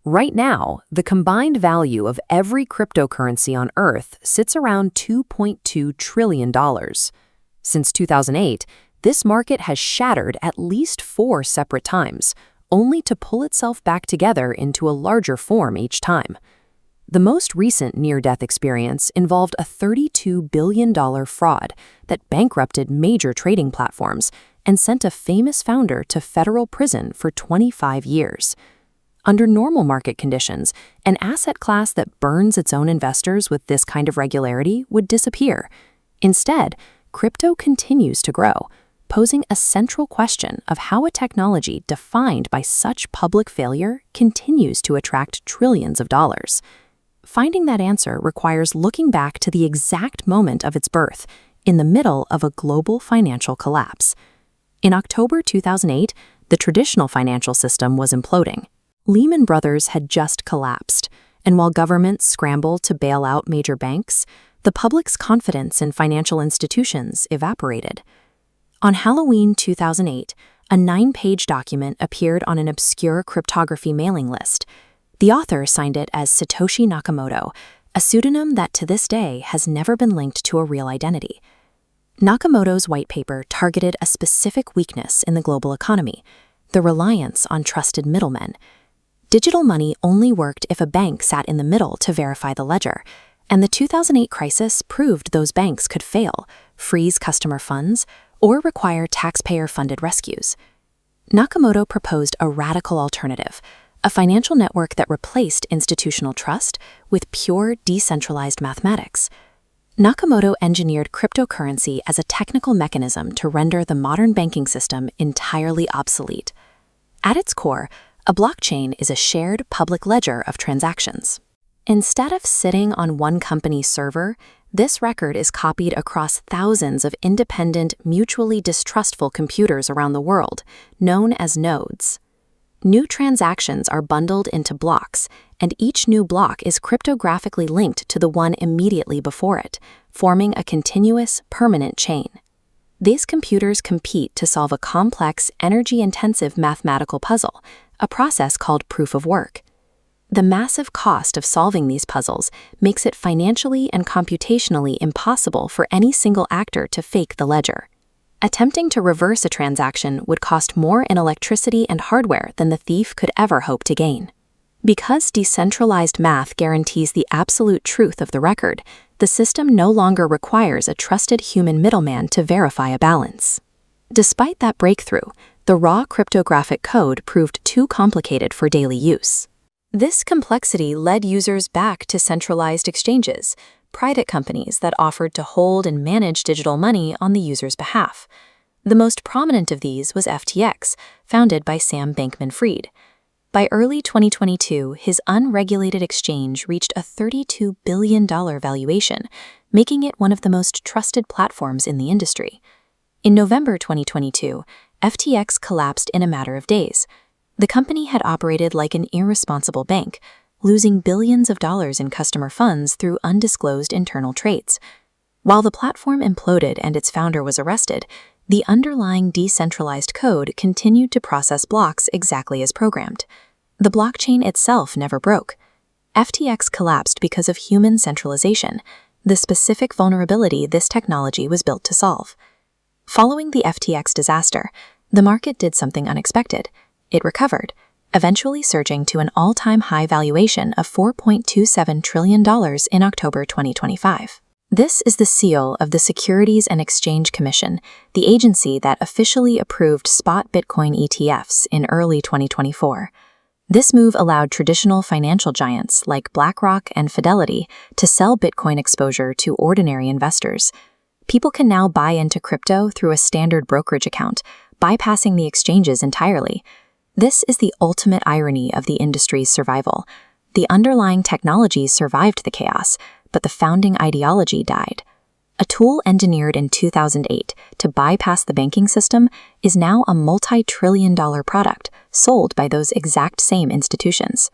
Right now, the combined value of every cryptocurrency on Earth sits around $2.2 trillion. Since 2008, this market has shattered at least 4 separate times, only to pull itself back together into a larger form each time. The most recent near-death experience involved a $32 billion fraud that bankrupted major trading platforms and sent a famous founder to federal prison for 25 years. Under normal market conditions, an asset class that burns its own investors with this kind of regularity would disappear. Instead, crypto continues to grow, posing a central question of how a technology defined by such public failure continues to attract trillions of dollars. Finding that answer requires looking back to the exact moment of its birth, in the middle of a global financial collapse. In October 2008, the traditional financial system was imploding. Lehman Brothers had just collapsed, and while governments scrambled to bail out major banks, the public's confidence in financial institutions evaporated. On Halloween 2008, a 9-page document appeared on an obscure cryptography mailing list. The author signed it as Satoshi Nakamoto, a pseudonym that to this day has never been linked to a real identity. Nakamoto's white paper targeted a specific weakness in the global economy: the reliance on trusted middlemen. Digital money only worked if a bank sat in the middle to verify the ledger, and the 2008 crisis proved those banks could fail, freeze customer funds, or require taxpayer-funded rescues. Nakamoto proposed a radical alternative, a financial network that replaced institutional trust with pure decentralized mathematics. Nakamoto engineered cryptocurrency as a technical mechanism to render the modern banking system entirely obsolete. At its core, a blockchain is a shared public ledger of transactions. Instead of sitting on one company's server, this record is copied across thousands of independent, mutually distrustful computers around the world, known as nodes. New transactions are bundled into blocks, and each new block is cryptographically linked to the one immediately before it, forming a continuous, permanent chain. These computers compete to solve a complex, energy-intensive mathematical puzzle, a process called proof of work. The massive cost of solving these puzzles makes it financially and computationally impossible for any single actor to fake the ledger. Attempting to reverse a transaction would cost more in electricity and hardware than the thief could ever hope to gain. Because decentralized math guarantees the absolute truth of the record, the system no longer requires a trusted human middleman to verify a balance. Despite that breakthrough, the raw cryptographic code proved too complicated for daily use. This complexity led users back to centralized exchanges, private companies that offered to hold and manage digital money on the user's behalf. The most prominent of these was FTX, founded by Sam Bankman-Fried. By early 2022, his unregulated exchange reached a $32 billion valuation, making it one of the most trusted platforms in the industry. In November 2022, FTX collapsed in a matter of days. The company had operated like an irresponsible bank, losing billions of dollars in customer funds through undisclosed internal trades. While the platform imploded and its founder was arrested, the underlying decentralized code continued to process blocks exactly as programmed. The blockchain itself never broke. FTX collapsed because of human centralization, the specific vulnerability this technology was built to solve. Following the FTX disaster, the market did something unexpected. It recovered, eventually surging to an all-time high valuation of $4.27 trillion in October 2025. This is the seal of the Securities and Exchange Commission, the agency that officially approved spot Bitcoin ETFs in early 2024. This move allowed traditional financial giants like BlackRock and Fidelity to sell Bitcoin exposure to ordinary investors. People can now buy into crypto through a standard brokerage account, bypassing the exchanges entirely. This is the ultimate irony of the industry's survival. The underlying technology survived the chaos, but the founding ideology died. A tool engineered in 2008 to bypass the banking system is now a multi-trillion-dollar product sold by those exact same institutions.